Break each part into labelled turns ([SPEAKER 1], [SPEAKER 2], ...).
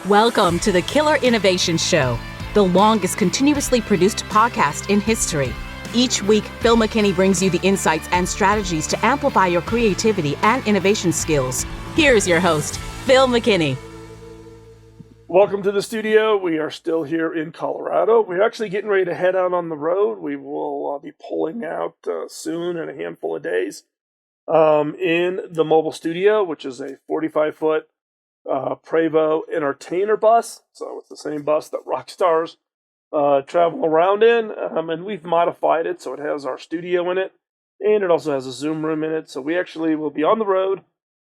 [SPEAKER 1] Welcome to the Killer Innovation Show, the longest continuously produced podcast in history. Each week, Phil McKinney brings you the insights and strategies to amplify your creativity and innovation skills. Here's your host, Phil McKinney.
[SPEAKER 2] Welcome to the studio. We are still here in Colorado. We're actually getting ready to head out on the road. We will be pulling out soon in a handful of days in the mobile studio, which is a 45-foot Prevost entertainer bus. So it's the same bus that rock stars travel around in. And we've modified it so it has our studio in it. And it also has a Zoom room in it. So we actually will be on the road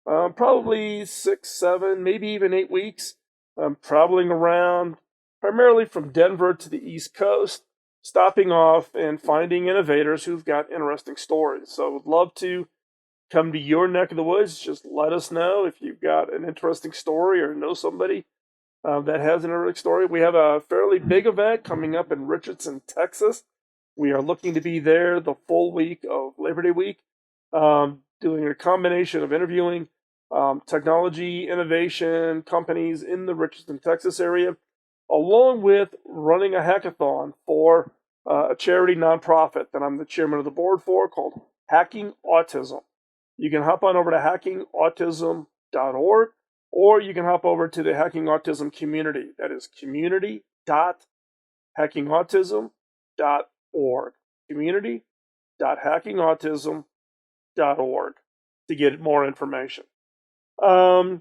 [SPEAKER 2] probably 6, 7, maybe even 8 weeks. Traveling around primarily from Denver to the East Coast, stopping off and finding innovators who've got interesting stories. So I would love to come to your neck of the woods. Just let us know if you've got an interesting story or know somebody that has an interesting story. We have a fairly big event coming up in Richardson, Texas. We are looking to be there the full week of Labor Day week, doing a combination of interviewing technology innovation companies in the Richardson, Texas area, along with running a hackathon for a charity nonprofit that I'm the chairman of the board for called Hacking Autism. You can hop on over to hackingautism.org, or you can hop over to the Hacking Autism community. That is community.hackingautism.org. Community.hackingautism.org to get more information. So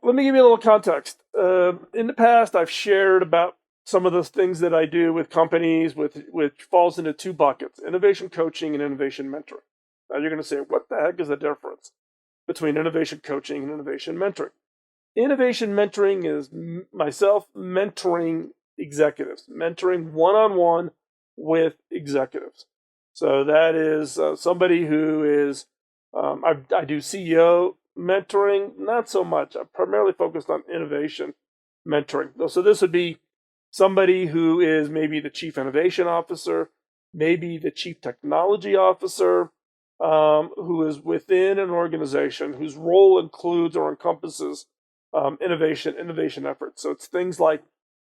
[SPEAKER 2] let me give you a little context. In the past, I've shared about some of the things that I do with companies, which falls into two buckets: innovation coaching and innovation mentoring. Now you're going to say, what the heck is the difference between innovation coaching and innovation mentoring? Innovation mentoring is myself mentoring executives, mentoring one-on-one with executives. So that is somebody who is, I do CEO mentoring, not so much. I'm primarily focused on innovation mentoring. So this would be somebody who is maybe the chief innovation officer, maybe the chief technology officer, who is within an organization whose role includes or encompasses innovation efforts. So it's things like,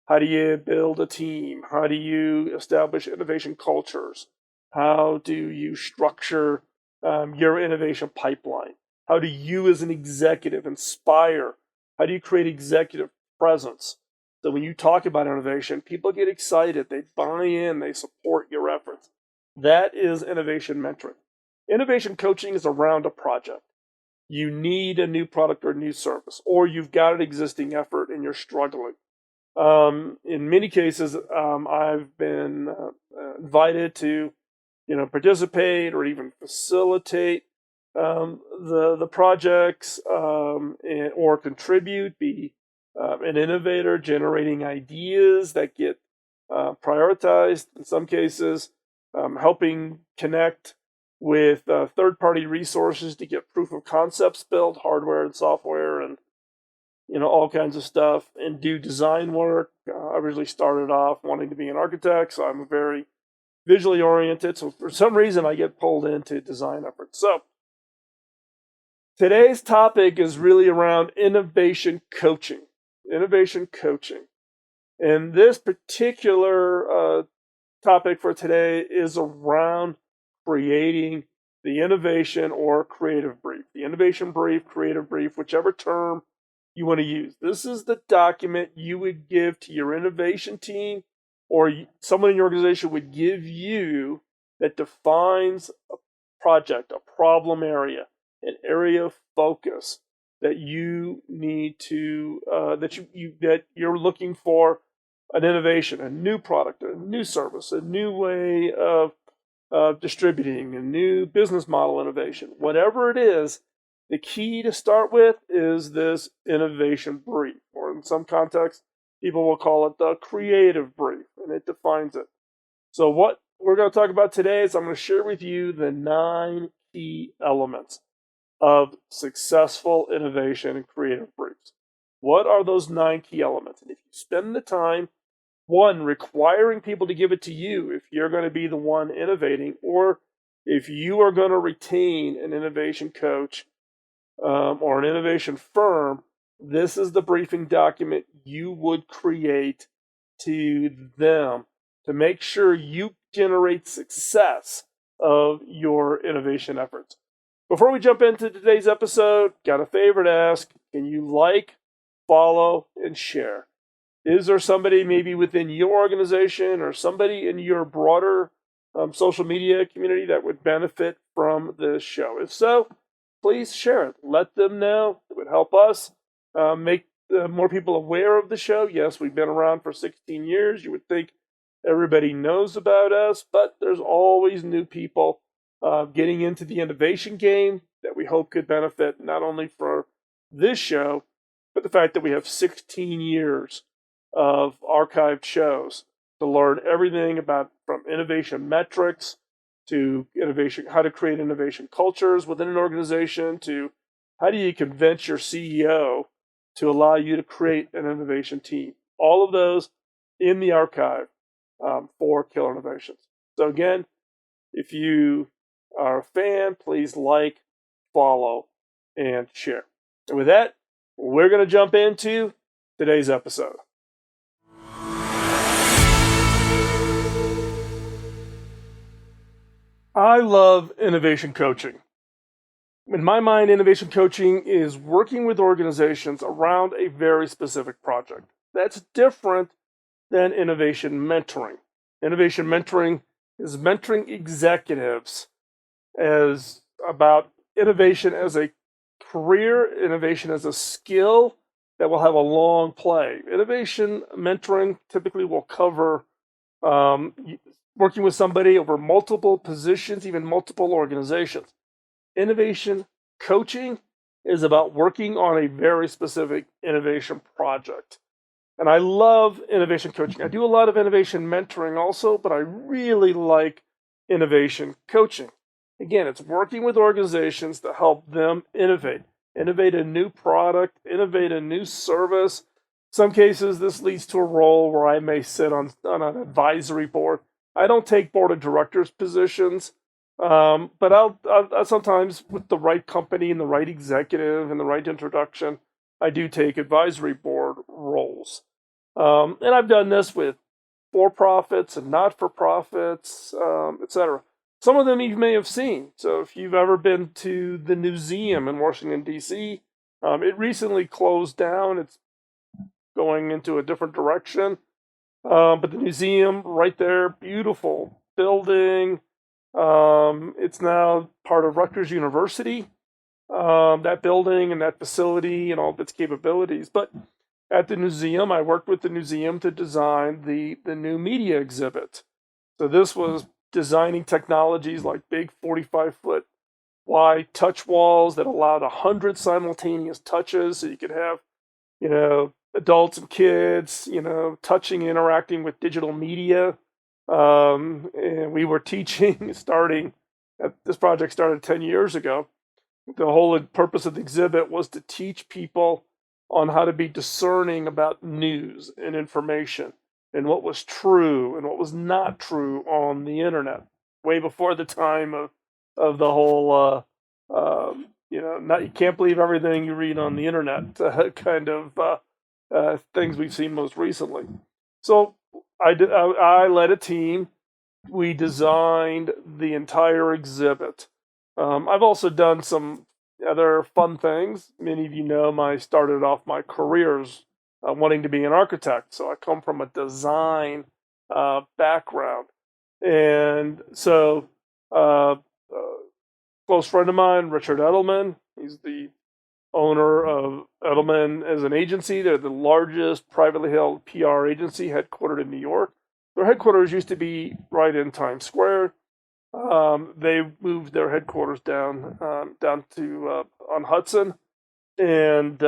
[SPEAKER 2] how do you build a team? How do you establish innovation cultures? How do you structure your innovation pipeline? How do you as an executive inspire? How do you create executive presence? So when you talk about innovation, people get excited, they buy in, they support your efforts. That is innovation mentoring. Innovation coaching is around a project. You need a new product or a new service, or you've got an existing effort and you're struggling. In many cases, I've been invited to participate or even facilitate the projects or contribute, be an innovator generating ideas that get prioritized. In some cases, helping connect with third-party resources to get proof of concepts built, hardware and software, and all kinds of stuff, and do design work. I originally started off wanting to be an architect, so I'm very visually oriented. So for some reason, I get pulled into design efforts. So today's topic is really around innovation coaching. Innovation coaching. And this particular topic for today is around creating the innovation or creative brief. The innovation brief, creative brief, whichever term you want to use. This is the document you would give to your innovation team, or someone in your organization would give you, that defines a project, a problem area, an area of focus that you need to, that you're looking for an innovation, a new product, a new service, a new way of distributing, a new business model innovation. Whatever it is, the key to start with is this innovation brief, or in some contexts, people will call it the creative brief, and it defines it. So what we're going to talk about today is I'm going to share with you the 9 key elements of successful innovation and creative briefs. What are those 9 key elements? And if you spend the time, one, requiring people to give it to you if you're going to be the one innovating, or if you are going to retain an innovation coach or an innovation firm this is the briefing document you would create to them to make sure you generate success of your innovation efforts. Before we jump into today's episode, got a favor to ask. Can you like, follow, and share? Is there somebody maybe within your organization or somebody in your broader social media community that would benefit from this show? If so, please share it. Let them know. It would help us make more people aware of the show. Yes, we've been around for 16 years. You would think everybody knows about us, but there's always new people getting into the innovation game that we hope could benefit not only for this show, but the fact that we have 16 years of archived shows to learn everything about from innovation metrics to innovation, how to create innovation cultures within an organization, to how do you convince your CEO to allow you to create an innovation team. All of those in the archive for Killer Innovations. So again, if you are a fan, please like, follow, and share. And with that, we're going to jump into today's episode. I love innovation coaching. In my mind, innovation coaching is working with organizations around a very specific project. That's different than innovation mentoring. Innovation mentoring is mentoring executives as about innovation as a career, innovation as a skill that will have a long play. Innovation mentoring typically will cover working with somebody over multiple positions, even multiple organizations. Innovation coaching is about working on a very specific innovation project. And I love innovation coaching. I do a lot of innovation mentoring also, but I really like innovation coaching. Again, it's working with organizations to help them innovate a new product, innovate a new service. Some cases, this leads to a role where I may sit on an advisory board. I don't take board of directors positions, but I'll sometimes, with the right company and the right executive and the right introduction, I do take advisory board roles. And I've done this with for-profits and not-for-profits, etc. Some of them you may have seen. So if you've ever been to the Newseum in Washington, D.C., it recently closed down. It's going into a different direction. But the Newseum right there, beautiful building. It's now part of Rutgers University, that building and that facility and all of its capabilities. But at the Newseum, I worked with the Newseum to design the new media exhibit. So this was designing technologies like big 45-foot wide touch walls that allowed 100 simultaneous touches. So you could have, adults and kids, touching, interacting with digital media. And we were teaching this project started 10 years ago. The whole purpose of the exhibit was to teach people on how to be discerning about news and information and what was true and what was not true on the internet, way before the time of the whole, you can't believe everything you read on the internet kind of things we've seen most recently. So I led a team. We designed the entire exhibit. I've also done some other fun things. Many of you know I started off my careers wanting to be an architect. So I come from a design background. And so a close friend of mine, Richard Edelman, he's the owner of Edelman as an agency. They're the largest privately held PR agency headquartered in New York. Their headquarters used to be right in Times Square. They moved their headquarters down to on Hudson, and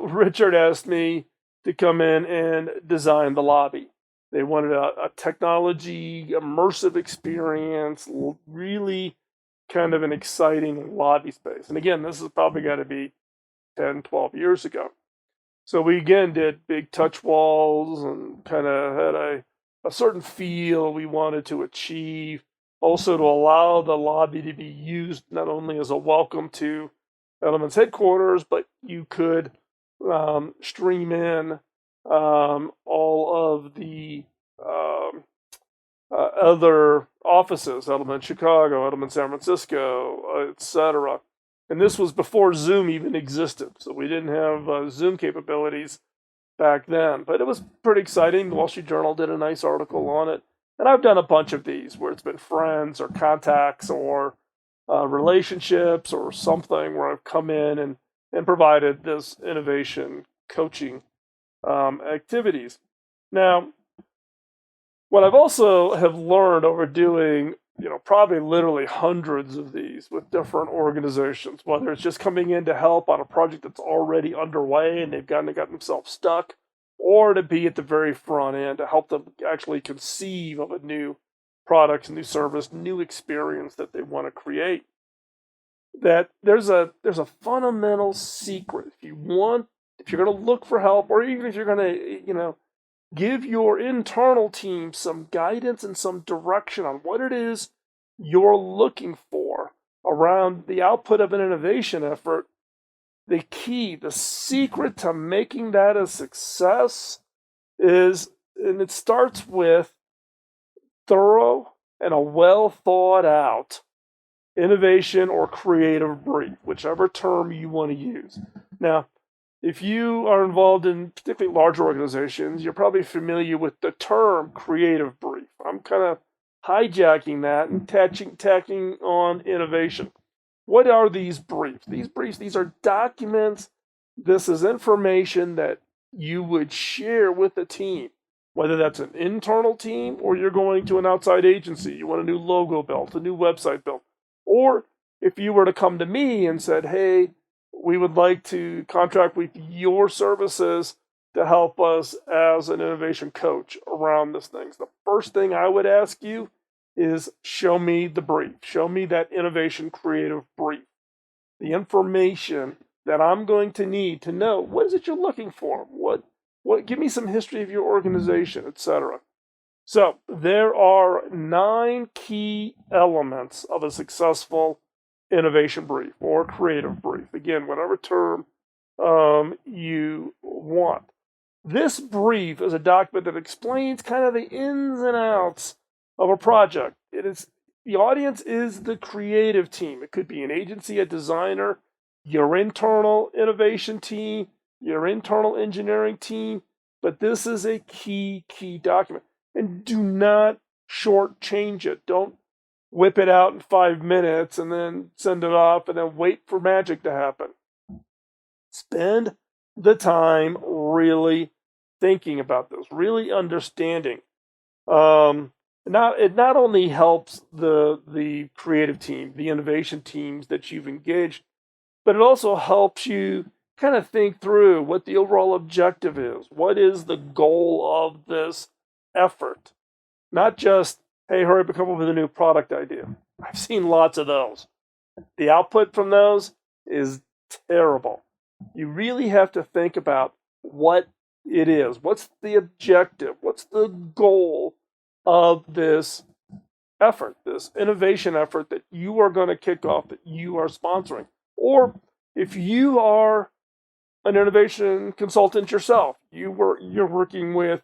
[SPEAKER 2] Richard asked me to come in and design the lobby. They wanted a technology immersive experience, really kind of an exciting lobby space. And again, this is probably got to be 10, 12 years ago. So we again did big touch walls and kind of had a certain feel we wanted to achieve. Also to allow the lobby to be used not only as a welcome to Element's headquarters, but you could stream in all of the other offices, Element Chicago, Element San Francisco, etc. And this was before Zoom even existed, so we didn't have Zoom capabilities back then. But it was pretty exciting. The Wall Street Journal did a nice article on it. And I've done a bunch of these where it's been friends or contacts or relationships or something where I've come in and provided this innovation coaching activities. Now, what I've also have learned over doing, probably literally hundreds of these with different organizations, whether it's just coming in to help on a project that's already underway and they've got themselves stuck, or to be at the very front end to help them actually conceive of a new product, new service, new experience that they want to create. That there's a fundamental secret. If you're going to look for help, or even if you're going to, give your internal team some guidance and some direction on what it is you're looking for around the output of an innovation effort, the key, the secret to making that a success is, and it starts with thorough and a well thought out innovation or creative brief, whichever term you want to use. Now, if you are involved in particularly large organizations, you're probably familiar with the term creative brief. I'm kind of hijacking that and tacking on innovation. What are these briefs? These are documents. This is information that you would share with a team, whether that's an internal team or you're going to an outside agency. You want a new logo built, a new website built. Or if you were to come to me and said, hey, we would like to contract with your services to help us as an innovation coach around this thing. The first thing I would ask you is show me the brief. Show me that innovation creative brief. The information that I'm going to need to know what is it you're looking for? What give me some history of your organization, etc. So there are 9 key elements of a successful innovation brief or creative brief. Again, whatever term you want. This brief is a document that explains kind of the ins and outs of a project. The audience is the creative team. It could be an agency, a designer, your internal innovation team, your internal engineering team, but this is a key document. And do not shortchange it. Don't whip it out in 5 minutes and then send it off and then wait for magic to happen. Spend the time really thinking about this, really understanding. It not only helps the creative team, the innovation teams that you've engaged, but it also helps you kind of think through what the overall objective is. What is the goal of this effort? Not just, hey, hurry up and come up with a new product idea. I've seen lots of those. The output from those is terrible. You really have to think about what it is. What's the objective? What's the goal of this effort, this innovation effort that you are going to kick off, that you are sponsoring? Or if you are an innovation consultant yourself, you're working with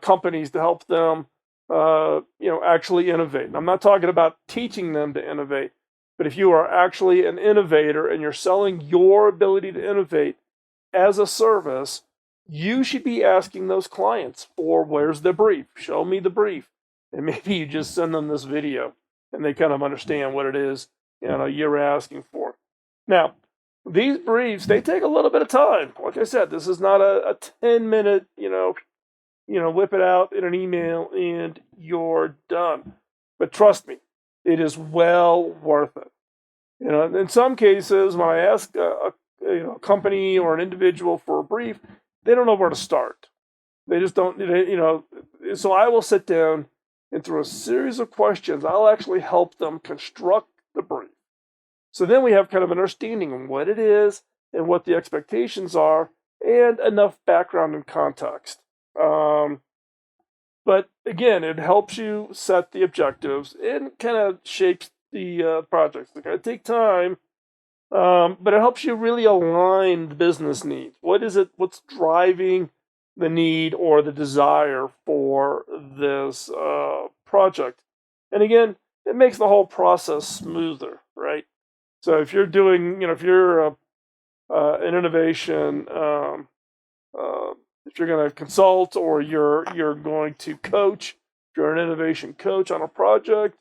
[SPEAKER 2] companies to help them actually innovate. And I'm not talking about teaching them to innovate, but if you are actually an innovator and you're selling your ability to innovate as a service, you should be asking those clients for, where's the brief? Show me the brief. And maybe you just send them this video and they kind of understand what it is you're asking for. Now, these briefs, they take a little bit of time. Like I said, this is not a 10-minute, whip it out in an email and you're done. But trust me, it is well worth it. In some cases, when I ask a company or an individual for a brief, they don't know where to start. They just don't, So I will sit down and through a series of questions, I'll actually help them construct the brief. So then we have kind of an understanding of what it is and what the expectations are and enough background and context. But again, it helps you set the objectives and kind of shapes the projects. It's going to take time, But it helps you really align the business needs. What is it? What's driving the need or the desire for this project? And again, it makes the whole process smoother, right? So if you're doing, if you're an innovation, if you're going to consult or you're going to coach, if you're an innovation coach on a project,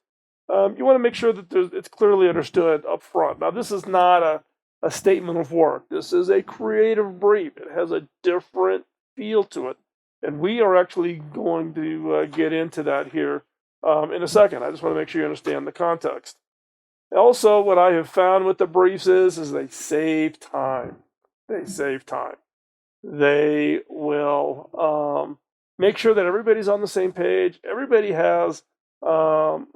[SPEAKER 2] you want to make sure that it's clearly understood up front. Now, this is not a statement of work. This is a creative brief. It has a different feel to it. And we are actually going to get into that here in a second. I just want to make sure you understand the context. Also, what I have found with the briefs is they save time. They save time. They will make sure that everybody's on the same page. Everybody has the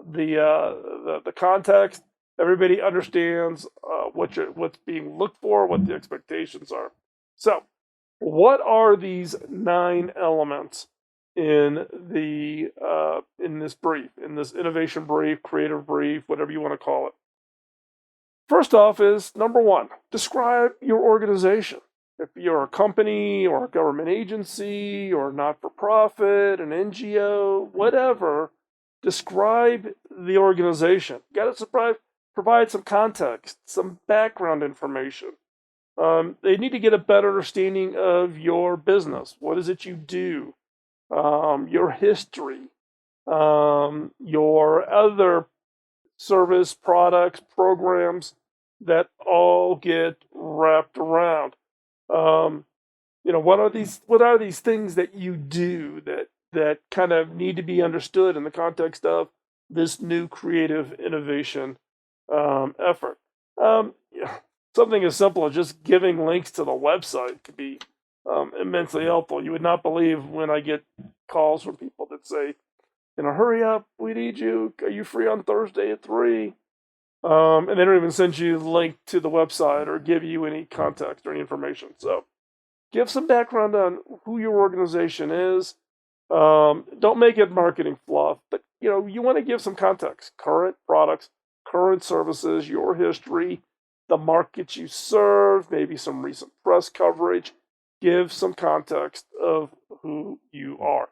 [SPEAKER 2] context. Everybody understands what's being looked for, what the expectations are. So, what are these 9 elements in this brief, in this innovation brief, creative brief, whatever you want to call it? First off is number 1, describe your organization. If you're a company or a government agency or not-for-profit, an NGO, whatever, describe the organization. You got to provide some context, some background information. They need to get a better understanding of your business. What is it you do? Your history, your other service, products, programs that all get wrapped around. What are these things that you do that kind of need to be understood in the context of this new creative innovation effort? Something as simple as just giving links to the website could be immensely helpful. You would not believe when I get calls from people that say, hurry up, we need you. Are you free on Thursday at 3? And they don't even send you the link to the website or give you any context or any information. So give some background on who your organization is. Don't make it marketing fluff, but you want to give some context. Current products, current services, your history, the markets you serve, maybe some recent press coverage. Give some context of who you are.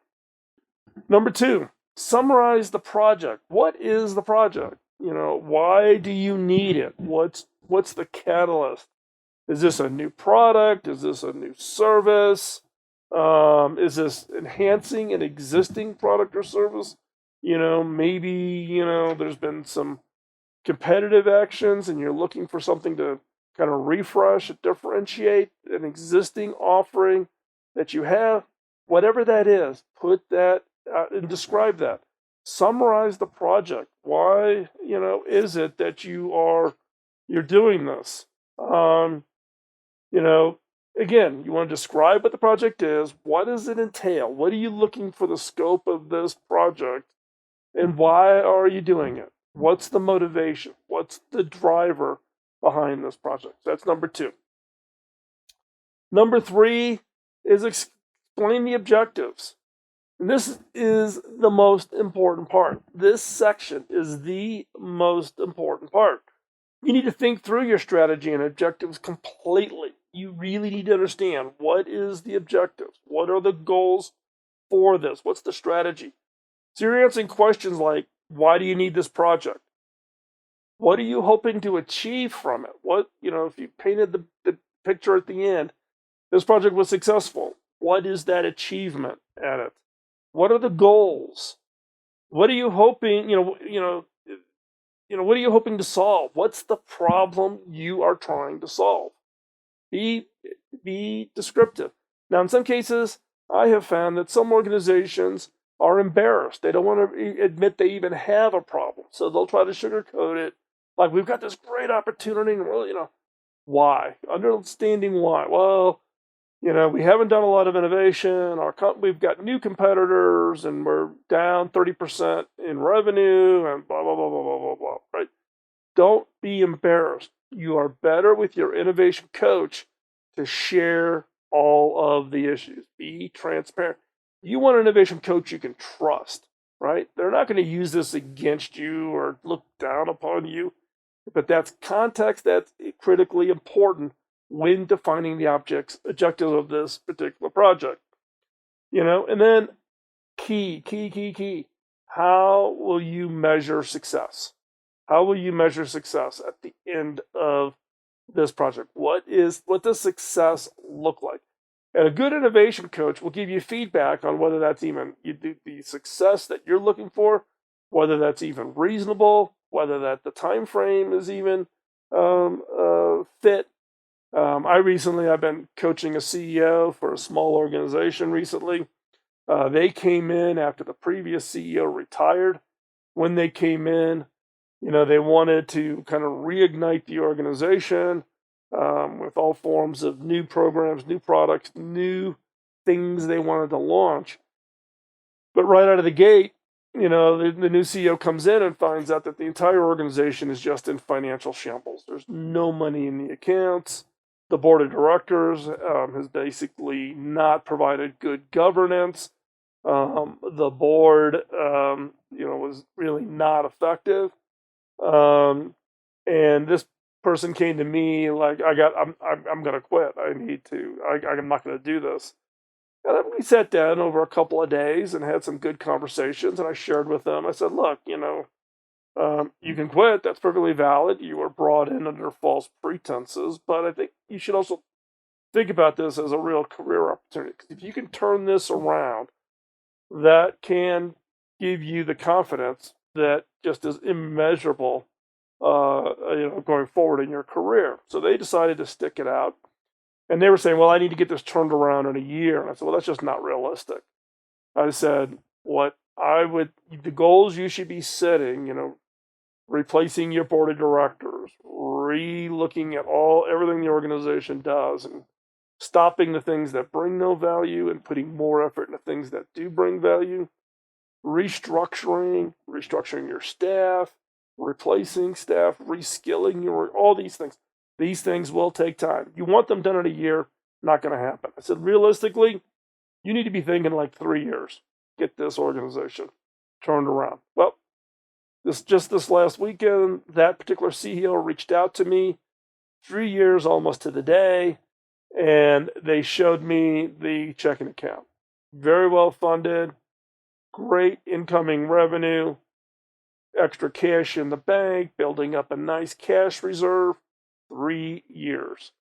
[SPEAKER 2] Number 2, summarize the project. What is the project? Why do you need it? What's the catalyst? Is this a new product? Is this a new service? Is this enhancing an existing product or service? Maybe, there's been some competitive actions and you're looking for something to kind of refresh, differentiate an existing offering that you have. Whatever that is, put that and describe that. Summarize the project. Why, is it that you're doing this? Again, you want to describe what the project is. What does it entail? What are you looking for the scope of this project? And why are you doing it? What's the motivation? What's the driver behind this project? That's number 2. Number 3 is explain the objectives. And this is the most important part. This section is the most important part. You need to think through your strategy and objectives completely. You really need to understand what is the objectives? What are the goals for this? What's the strategy? So you're answering questions like, why do you need this project? What are you hoping to achieve from it? If you painted the picture at the end, this project was successful. What is that achievement at it? What are the goals? What are you hoping, what are you hoping to solve? What's the problem you are trying to solve? Be descriptive. Now, in some cases, I have found that some organizations are embarrassed. They don't want to admit they even have a problem. So they'll try to sugarcoat it. Like, we've got this great opportunity, and why? Understanding why. Well, we haven't done a lot of innovation. We've got new competitors, and we're down 30% in revenue, and blah, blah, blah, blah, blah, blah, blah, right? Don't be embarrassed. You are better with your innovation coach to share all of the issues. Be transparent. You want an innovation coach you can trust, right? They're not going to use this against you or look down upon you. But that's context that's critically important when defining the objectives of this particular project. And then key. How will you measure success? How will you measure success at the end of this project? What does success look like? And a good innovation coach will give you feedback on whether that's even the success that you're looking for, whether that's even reasonable, whether that the time frame is even fit. I've been coaching a CEO for a small organization recently. They came in after the previous CEO retired. When they came in, they wanted to kind of reignite the organization with all forms of new programs, new products, new things they wanted to launch. But right out of the gate, the new CEO comes in and finds out that the entire organization is just in financial shambles. There's no money in the accounts. The board of directors has basically not provided good governance. The board, was really not effective. And this person came to me like, I'm going to quit. I'm not going to do this. And then we sat down over a couple of days and had some good conversations. And I shared with them, I said, look, you can quit. That's perfectly valid. You were brought in under false pretenses. But I think you should also think about this as a real career opportunity. Because if you can turn this around, that can give you the confidence that just is immeasurable, going forward in your career. So they decided to stick it out. And they were saying, well, I need to get this turned around in a year. And I said, well, that's just not realistic. I said, the goals you should be setting, replacing your board of directors, re-looking at everything the organization does, and stopping the things that bring no value and putting more effort into things that do bring value, restructuring your staff, replacing staff, reskilling all these things. These things will take time. You want them done in a year, not going to happen. I said, realistically, you need to be thinking like 3 years. Get this organization turned around. Well, this last weekend, that particular CEO reached out to me 3 years almost to the day, and they showed me the checking account. Very well funded, great incoming revenue, extra cash in the bank, building up a nice cash reserve. 3 years.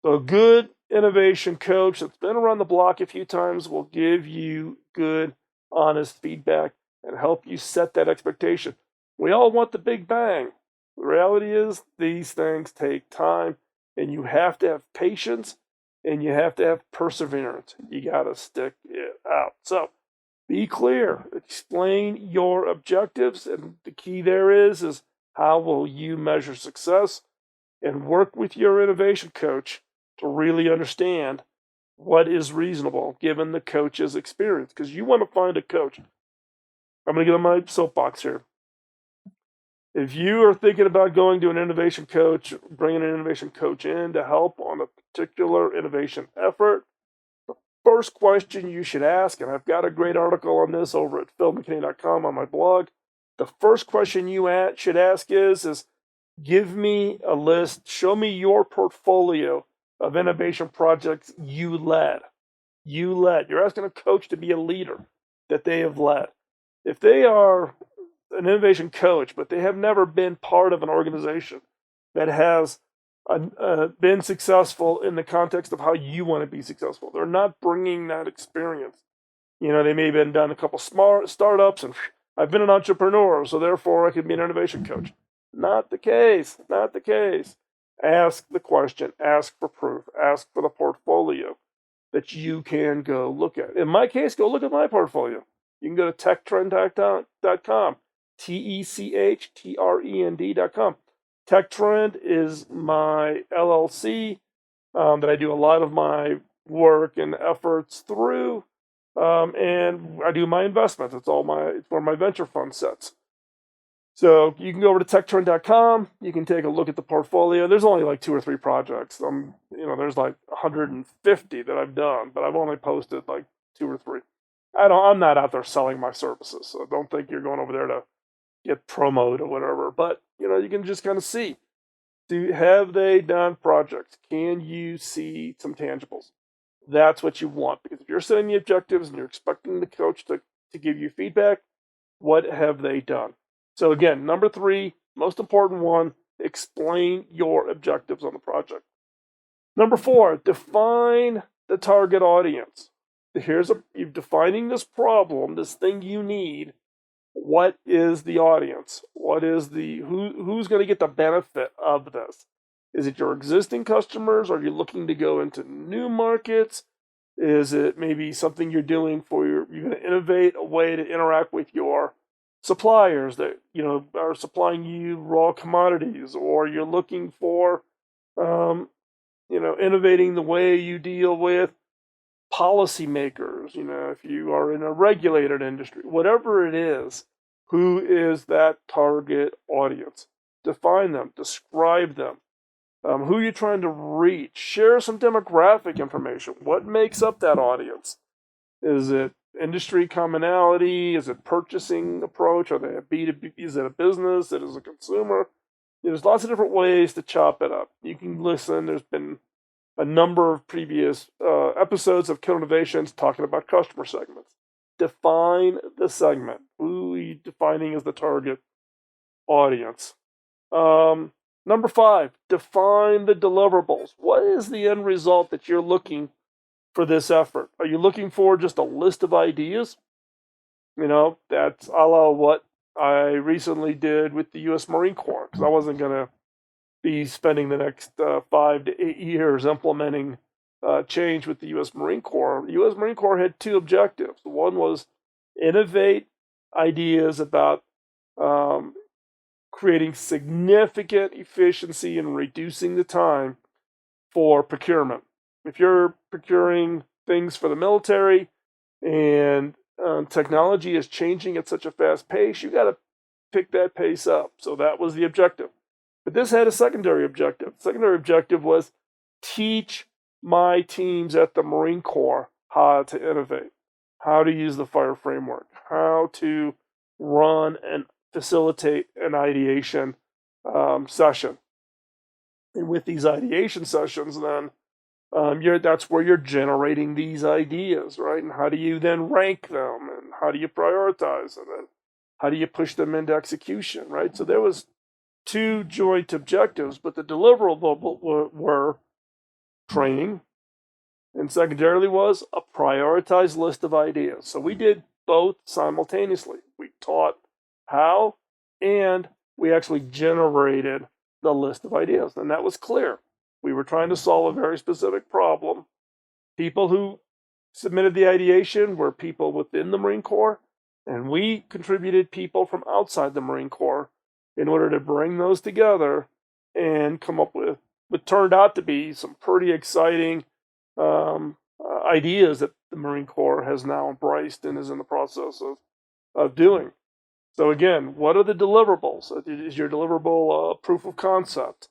[SPEAKER 2] So a good innovation coach that's been around the block a few times will give you good, honest feedback and help you set that expectation. We all want the big bang. The reality is these things take time, and you have to have patience and you have to have perseverance. You got to stick it out. So be clear, explain your objectives, and the key there is how will you measure success? And work with your innovation coach to really understand what is reasonable given the coach's experience. Because you want to find a coach. I'm going to get on my soapbox here. If you are thinking about going to an innovation coach, bringing an innovation coach in to help on a particular innovation effort, the first question you should ask, and I've got a great article on this over at philmckinney.com on my blog, the first question you should ask is give me a list, show me your portfolio of innovation projects you led. You're asking a coach to be a leader that they have led. If they are an innovation coach, but they have never been part of an organization that has been successful in the context of how you want to be successful, they're not bringing that experience. They may have done a couple smart startups, and I've been an entrepreneur, so therefore I could be an innovation coach. Not the case. Ask the question, ask for proof, ask for the portfolio that you can go look at. In my case, go look at my portfolio. You can go to techtrend.com, techtrend.com. TechTrend is my LLC that I do a lot of my work and efforts through, and I do my investments. It's where my venture fund sits. So you can go over to techtrend.com. You can take a look at the portfolio. There's only like 2 or 3 projects. There's like 150 that I've done, but I've only posted like 2 or 3. I'm not out there selling my services, so don't think you're going over there to get promoted or whatever. But you can just kind of see, have they done projects? Can you see some tangibles? That's what you want, because if you're setting the objectives and you're expecting the coach to give you feedback, what have they done? So again, number 3, most important one, explain your objectives on the project. Number 4, define the target audience. You're defining this problem, this thing you need. What is the audience? What is who's going to get the benefit of this? Is it your existing customers? Are you looking to go into new markets? Is it maybe something you're doing you're going to innovate a way to interact with your suppliers that are supplying you raw commodities, or you're looking for innovating the way you deal with policymakers, if you are in a regulated industry, whatever it is, who is that target audience? Define them, describe them. Who you're trying to reach. Share some demographic information. What makes up that audience? Is it industry commonality? Is it purchasing approach? Are they a B2B? Is it a business? Is it a consumer? There's lots of different ways to chop it up. You can listen. There's been a number of previous episodes of Kill Innovations talking about customer segments. Define the segment. Who are you defining as the target audience? Number 5, define the deliverables. What is the end result that you're looking for this effort? Are you looking for just a list of ideas? That's a la what I recently did with the U.S. Marine Corps, because I wasn't going to be spending the next 5 to 8 years implementing change with the U.S. Marine Corps. The U.S. Marine Corps had 2 objectives. One was innovate ideas about creating significant efficiency and reducing the time for procurement. If you're procuring things for the military and technology is changing at such a fast pace, you got to pick that pace up. So that was the objective. But this had a secondary objective. The secondary objective was teach my teams at the Marine Corps how to innovate, how to use the FIRE framework, how to run and facilitate an ideation session. And with these ideation sessions, then that's where you're generating these ideas, right? And how do you then rank them, and how do you prioritize them, and how do you push them into execution, right? So there was 2 joint objectives, but the deliverable were training, and secondarily was a prioritized list of ideas. So we did both simultaneously. We taught how, and we actually generated the list of ideas, and that was clear. We were trying to solve a very specific problem. People who submitted the ideation were people within the Marine Corps, and we contributed people from outside the Marine Corps in order to bring those together and come up with what turned out to be some pretty exciting ideas that the Marine Corps has now embraced and is in the process of doing. So again, what are the deliverables? Is your deliverable a proof of concept?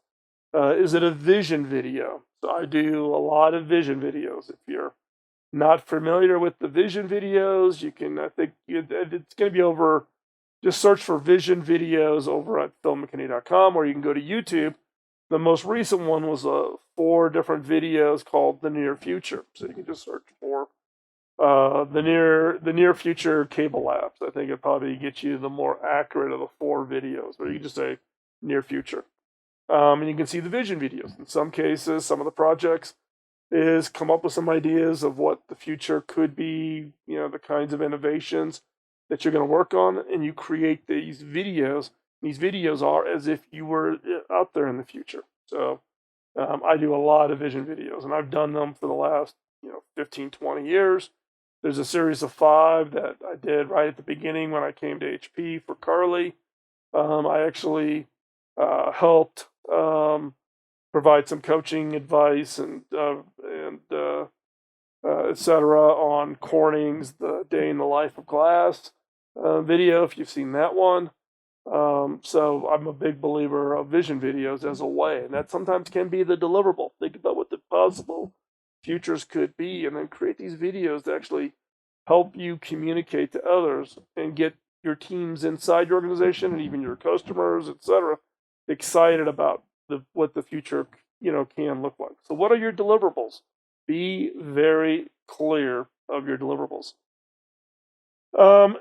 [SPEAKER 2] Is it a vision video? So I do a lot of vision videos. If you're not familiar with the vision videos, it's going to be over, just search for vision videos over at philmckinney.com, or you can go to YouTube. The most recent one was 4 different videos called The Near Future. So you can just search for the near future cable labs. I think it probably gets you the more accurate of the 4 videos, but you can just say near future. And you can see the vision videos. In some cases, some of the projects is come up with some ideas of what the future could be, the kinds of innovations that you're going to work on, and you create these videos. These videos are as if you were out there in the future. So I do a lot of vision videos, and I've done them for the last 15, 20 years. There's a series of 5 that I did right at the beginning when I came to HP for Carly. I actually helped provide some coaching advice and etc. on Corning's The Day in the Life of Glass video, if you've seen that one. So I'm a big believer of vision videos as a way, and that sometimes can be the deliverable. Think about what the possible futures could be, and then create these videos to actually help you communicate to others and get your teams inside your organization and even your customers, etc., excited about what the future can look like. So what are your deliverables? Be very clear of your deliverables.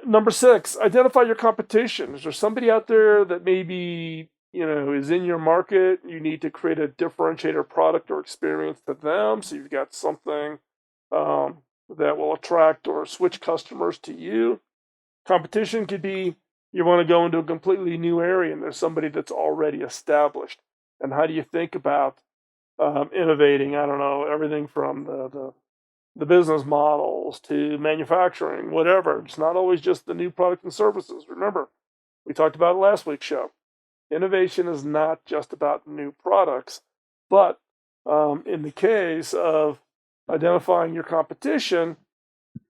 [SPEAKER 2] Number 6, identify your competition. Is there somebody out there that maybe is in your market? You need to create a differentiator product or experience to them, so you've got something that will attract or switch customers to you. Competition could be you want to go into a completely new area and there's somebody that's already established. And how do you think about innovating? I don't know, everything from the business models to manufacturing, whatever. It's not always just the new products and services. Remember, we talked about it last week's show. Innovation is not just about new products, but in the case of identifying your competition,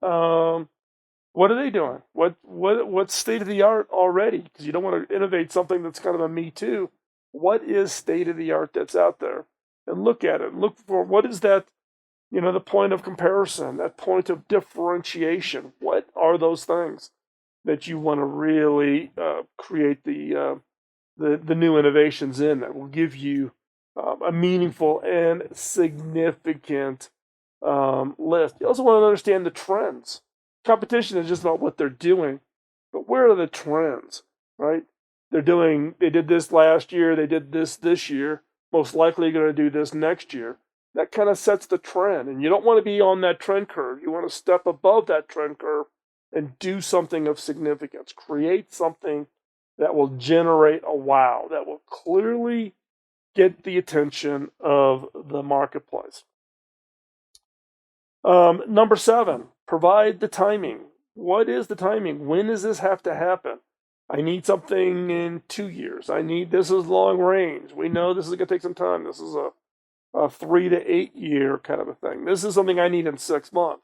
[SPEAKER 2] what are they doing? What's state of the art already? Because you don't want to innovate something that's kind of a me too. What is state of the art that's out there? And look at it. Look for what is that, the point of comparison, that point of differentiation. What are those things that you want to really create the new innovations in that will give you a meaningful and significant list? You also want to understand the trends. Competition is just about what they're doing, but where are the trends, right? They did this last year, they did this year, most likely going to do this next year. That kind of sets the trend, and you don't want to be on that trend curve. You want to step above that trend curve and do something of significance. Create something that will generate a wow, that will clearly get the attention of the marketplace. Number 7, provide the timing. What is the timing? When does this have to happen? I need something in 2 years. This is long range. We know this is going to take some time. This is a 3 to 8 year kind of a thing. This is something I need in 6 months.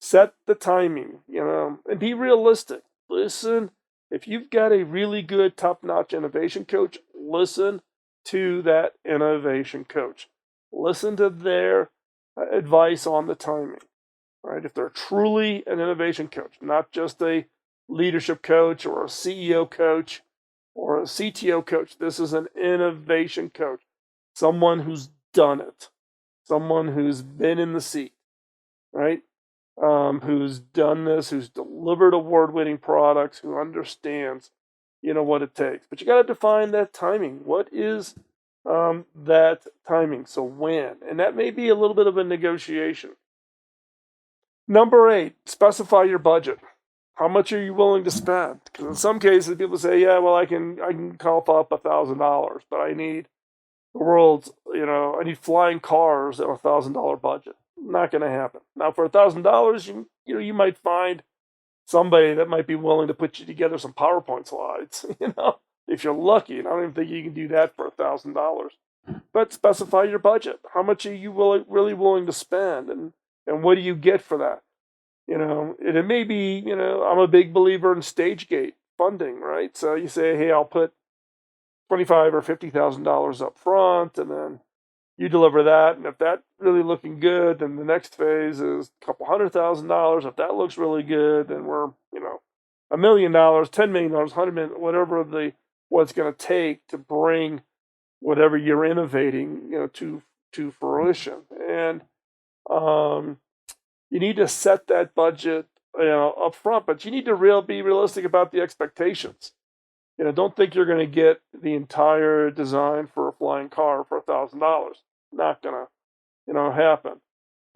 [SPEAKER 2] Set the timing, and be realistic. Listen, if you've got a really good top-notch innovation coach, listen to that innovation coach. Listen to their advice on the timing, right? If they're truly an innovation coach, not just a leadership coach or a CEO coach or a CTO coach, this is an innovation coach, someone who's done it, someone who's been in the seat, right? Who's done this, who's delivered award-winning products, who understands, what it takes. But you got to define that timing. What is that timing? So when? And that may be a little bit of a negotiation. Number 8, specify your budget. How much are you willing to spend? Because in some cases, people say, yeah, well, I can cough up $1,000, but I need the world's, I need flying cars at $1,000 budget. Not going to happen. Now, for $1,000, you might find somebody that might be willing to put you together some PowerPoint slides, if you're lucky. And I don't even think you can do that for $1,000. But specify your budget. How much are you really willing to spend? And what do you get for that? And it may be, I'm a big believer in stage gate funding, right? So you say, hey, I'll put $25,000 or $50,000 up front, and then you deliver that. And if that's really looking good, then the next phase is a couple $100,000. If that looks really good, then we're, $1 million, $10 million, $100 million, whatever what's going to take to bring whatever you're innovating, to fruition. And you need to set that budget, up front, but you need to be realistic about the expectations. Don't think you're going to get the entire design for a flying car for $1,000. Not going to, happen.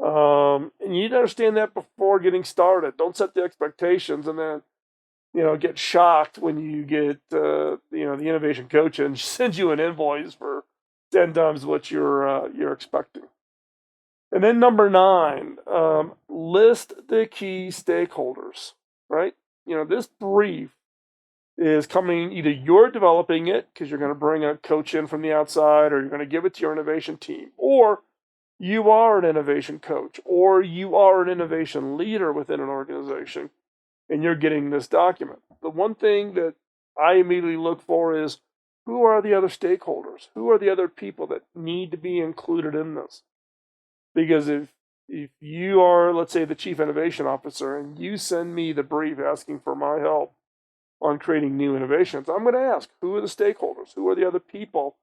[SPEAKER 2] And you need to understand that before getting started. Don't set the expectations and then, get shocked when you get, the innovation coach and sends you an invoice for 10 times what you're expecting. And then number 9, list the key stakeholders, right? This brief is coming, either you're developing it because you're going to bring a coach in from the outside, or you're going to give it to your innovation team, or you are an innovation coach, or you are an innovation leader within an organization, and you're getting this document. The one thing that I immediately look for is, who are the other stakeholders? Who are the other people that need to be included in this? Because if you are, let's say, the chief innovation officer, and you send me the brief asking for my help on creating new innovations, I'm going to ask, who are the stakeholders? Who are the other people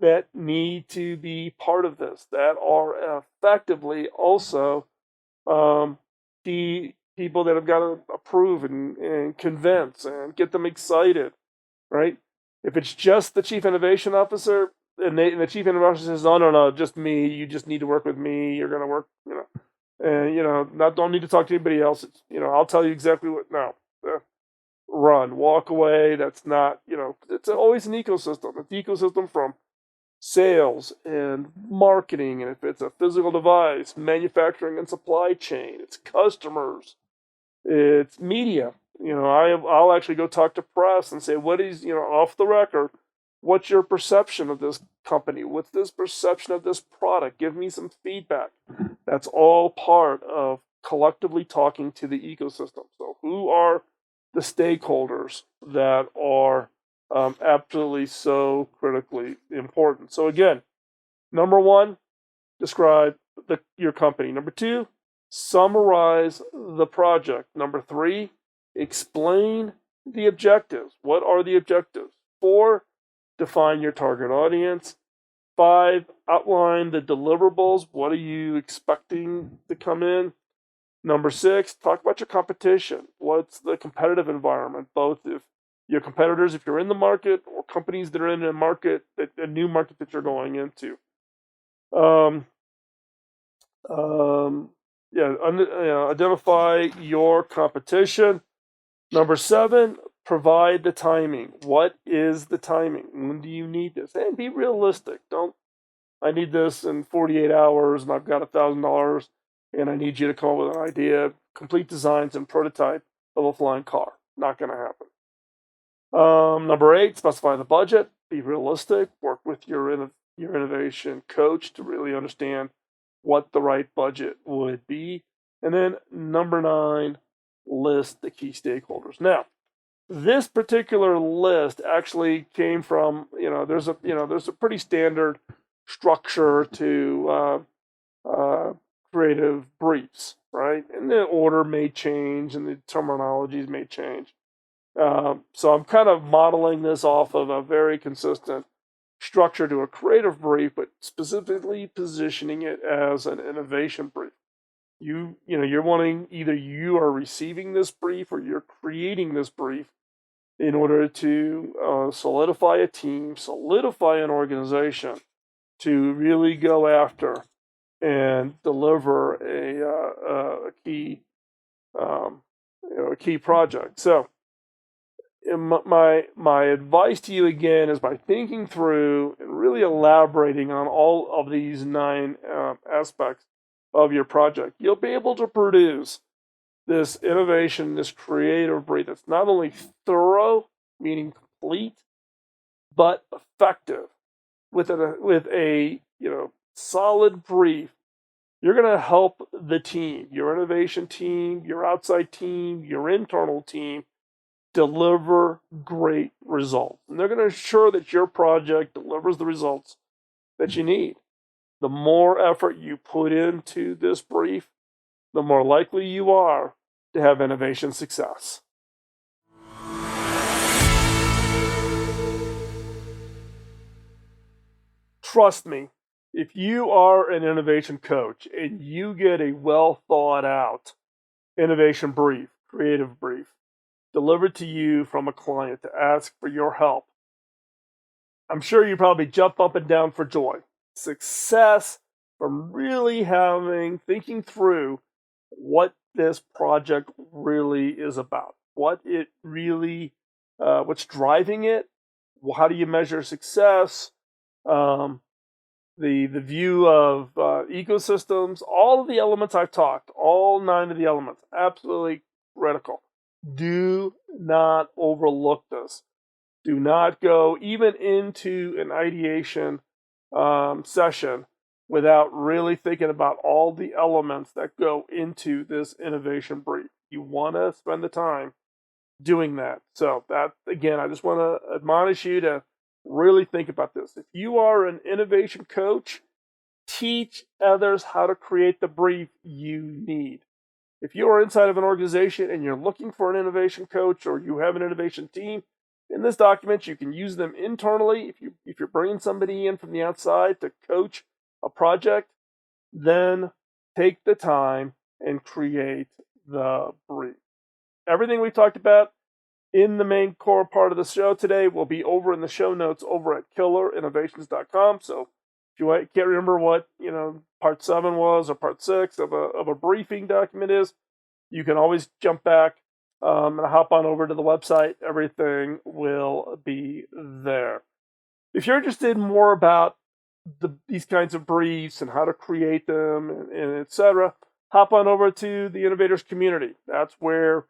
[SPEAKER 2] that need to be part of this, that are effectively also the people that have got to approve and convince and get them excited, right? If it's just the chief innovation officer and the chief innovation officer says, "Oh no, just me. You just need to work with me. You're going to work, and not don't need to talk to anybody else. It's, I'll tell you exactly what." No, run, walk away. That's not, it's always an ecosystem. It's an ecosystem from sales and marketing, and if it's a physical device, manufacturing and supply chain, it's customers, it's media. I'll actually go talk to press and say, what is, off the record, what's your perception of this company? What's this perception of this product? Give me some feedback. That's all part of collectively talking to the ecosystem. So who are the stakeholders that are absolutely so critically important? So again, number one, describe your company. Number two, summarize the project. Number three, explain the objectives. What are the objectives? 4, define your target audience. 5, outline the deliverables. What are you expecting to come in? Number 6, talk about your competition. What's the competitive environment, both if your competitors, if you're in the market, or companies that are in a new market that you're going into. Identify your competition. Number 7, provide the timing. What is the timing? When do you need this? And be realistic. I need this in 48 hours and I've got $1,000 and I need you to come up with an idea, complete designs and prototype of a flying car. Not going to happen. Number 8, specify the budget. Be realistic. Work with your innovation coach to really understand what the right budget would be. And then number 9, list the key stakeholders. Now, this particular list actually came from, there's a pretty standard structure to creative briefs, right? And the order may change and the terminologies may change. So I'm kind of modeling this off of a very consistent structure to a creative brief, but specifically positioning it as an innovation brief. You're wanting, either you are receiving this brief or you're creating this brief in order to solidify a team, solidify an organization to really go after and deliver a key project. So my advice to you again is, by thinking through and really elaborating on all of these 9 aspects of your project, you'll be able to produce this innovation, this creative brief that's not only thorough, meaning complete, but effective. With a solid brief, you're going to help the team, your innovation team, your outside team, your internal team, deliver great results. And they're going to ensure that your project delivers the results that you need. The more effort you put into this brief, the more likely you are to have innovation success. Trust me, if you are an innovation coach and you get a well thought out innovation brief, creative brief, delivered to you from a client to ask for your help, I'm sure you probably jump up and down for joy. Success from really thinking through what this project really is about, what it really, what's driving it, how do you measure success, the view of ecosystems, all of the elements I've talked, all 9 of the elements, absolutely critical. Do not overlook this. Do not go even into an ideation session without really thinking about all the elements that go into this innovation brief. You want to spend the time doing that. So that, again, I just want to admonish you to really think about this. If you are an innovation coach, teach others how to create the brief you need. If you are inside of an organization and you're looking for an innovation coach or you have an innovation team, in this document you can use them internally. If you're bringing somebody in from the outside to coach a project, then take the time and create the brief. Everything we talked about in the main core part of the show today will be over in the show notes over at killerinnovations.com. So if you can't remember what part 7 was or part 6 of a briefing document is, you can always jump back and hop on over to the website. Everything will be there. If you're interested in more about these kinds of briefs and how to create them and etc., hop on over to the Innovators community. That's where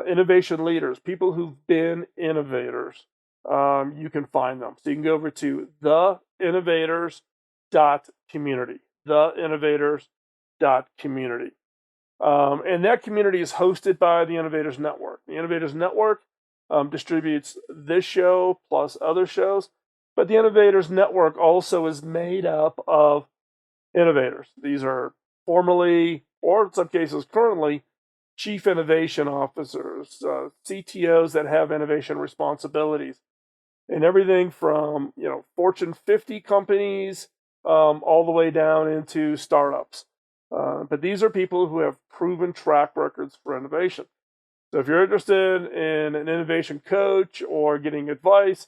[SPEAKER 2] innovation leaders, people who've been innovators, you can find them. So you can go over to theinnovators.community, theinnovators.community. And that community is hosted by the Innovators Network. The Innovators Network distributes this show plus other shows, but the Innovators Network also is made up of innovators. These are formerly, or in some cases currently, chief innovation officers, CTOs that have innovation responsibilities, and everything from Fortune 50 companies all the way down into startups. But these are people who have proven track records for innovation. So if you're interested in an innovation coach or getting advice,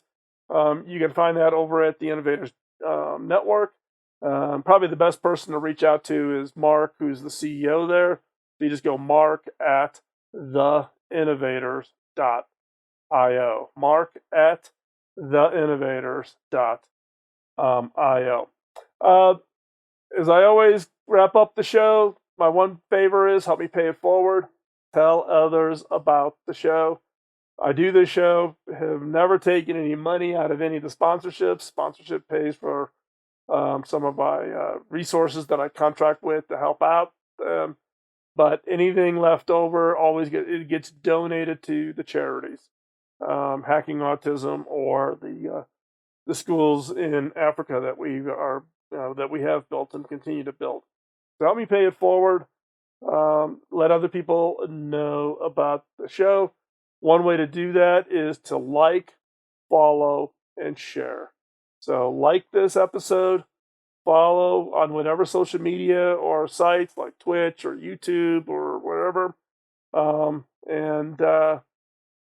[SPEAKER 2] you can find that over at the Innovators Network. Probably the best person to reach out to is Mark, who's the CEO there. So you just go Mark at theinnovators.io. Mark at theinnovators.io. As I always wrap up the show, my one favor is help me pay it forward. Tell others about the show. I do this show, have never taken any money out of any of the sponsorships. Sponsorship pays for some of my resources that I contract with to help out. But anything left over it gets donated to the charities, Hacking Autism or the schools in Africa that we have built and continue to build. So help me pay it forward. Let other people know about the show. One way to do that is to like, follow, and share. So like this episode, follow on whatever social media or sites like Twitch or YouTube or wherever, and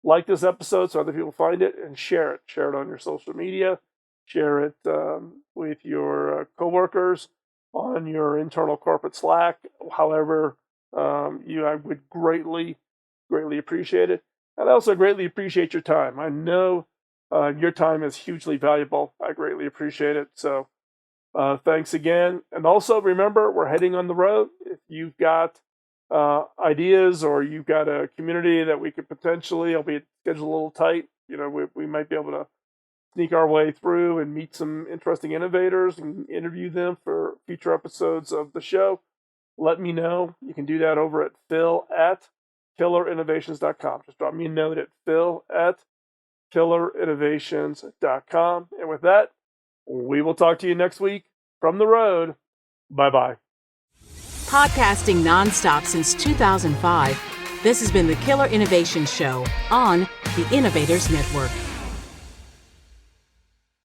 [SPEAKER 2] like this episode so other people find it, and share it. Share it on your social media. Share it with your coworkers on your internal corporate Slack. However, I would greatly appreciate it. And I also greatly appreciate your time. I know your time is hugely valuable. I greatly appreciate it. So thanks again. And also remember, we're heading on the road. If you've got ideas or you've got a community that we could potentially, albeit schedule a little tight, we might be able to sneak our way through and meet some interesting innovators and interview them for future episodes of the show, let me know. You can do that over at phil@killerinnovations.com. Just drop me a note at phil@killerinnovations.com. And with that, we will talk to you next week from the road. Bye-bye.
[SPEAKER 1] Podcasting nonstop since 2005, this has been the Killer Innovation Show on the Innovators Network.